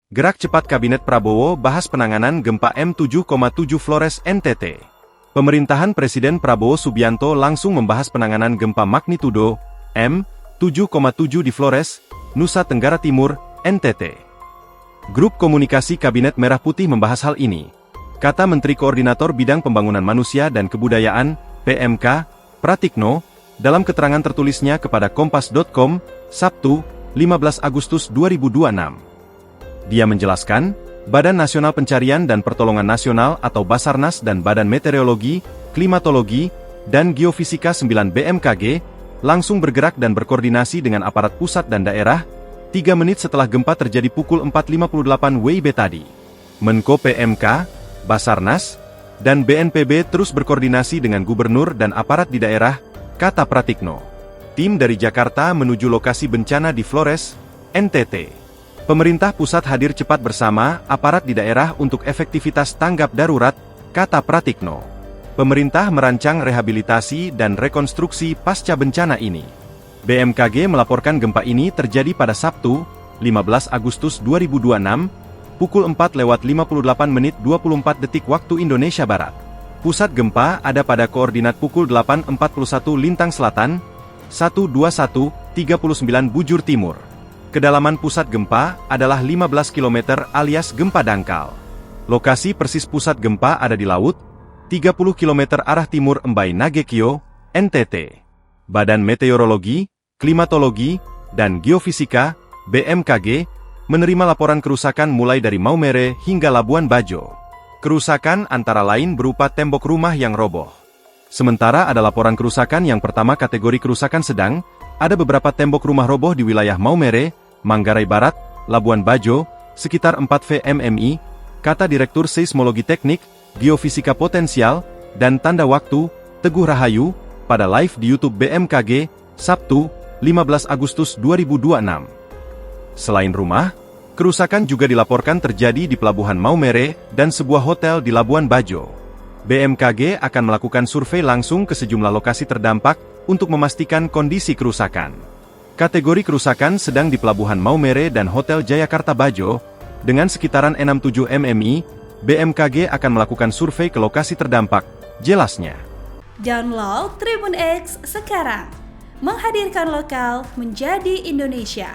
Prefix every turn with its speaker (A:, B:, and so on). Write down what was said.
A: Gerak cepat Kabinet Prabowo bahas penanganan gempa M7,7 Flores NTT. Pemerintahan Presiden Prabowo Subianto langsung membahas penanganan gempa magnitudo M7,7 di Flores, Nusa Tenggara Timur, NTT. Grup Komunikasi Kabinet Merah Putih membahas hal ini, kata Menteri Koordinator Bidang Pembangunan Manusia dan Kebudayaan, PMK, Pratikno, dalam keterangan tertulisnya kepada Kompas.com, Sabtu, 15 Agustus 2026. Dia menjelaskan, Badan Nasional Pencarian dan Pertolongan Nasional atau Basarnas dan Badan Meteorologi, Klimatologi, dan Geofisika 9 BMKG, langsung bergerak dan berkoordinasi dengan aparat pusat dan daerah, 3 menit setelah gempa terjadi pukul 4.58 WIB tadi. Menko PMK, Basarnas, dan BNPB terus berkoordinasi dengan gubernur dan aparat di daerah, kata Pratikno. Tim dari Jakarta menuju lokasi bencana di Flores, NTT. Pemerintah pusat hadir cepat bersama aparat di daerah untuk efektivitas tanggap darurat, kata Pratikno. Pemerintah merancang rehabilitasi dan rekonstruksi pasca bencana ini. BMKG melaporkan gempa ini terjadi pada Sabtu, 15 Agustus 2026, pukul 4:58:24 waktu Indonesia Barat. Pusat gempa ada pada koordinat pukul 8.41 Lintang Selatan, 121:39 Bujur Timur. Kedalaman pusat gempa adalah 15 km alias gempa dangkal. Lokasi persis pusat gempa ada di laut, 30 km arah timur Embai Nagekyo, NTT. Badan Meteorologi, Klimatologi, dan Geofisika, BMKG, menerima laporan kerusakan mulai dari Maumere hingga Labuan Bajo. Kerusakan antara lain berupa tembok rumah yang roboh. Sementara ada laporan kerusakan yang pertama kategori kerusakan sedang, ada beberapa tembok rumah roboh di wilayah Maumere, Manggarai Barat, Labuan Bajo, sekitar 4 VMMI, kata Direktur Seismologi Teknik, Geofisika Potensial, dan Tanda Waktu, Teguh Rahayu, pada live di YouTube BMKG, Sabtu, 15 Agustus 2026. Selain rumah, kerusakan juga dilaporkan terjadi di Pelabuhan Maumere dan sebuah hotel di Labuan Bajo. BMKG akan melakukan survei langsung ke sejumlah lokasi terdampak untuk memastikan kondisi kerusakan. Kategori kerusakan sedang di Pelabuhan Maumere dan Hotel Jayakarta Bajo, dengan sekitaran 67 MMI, BMKG akan melakukan survei ke lokasi terdampak, jelasnya.
B: Download Tribun X sekarang, menghadirkan lokal menjadi Indonesia.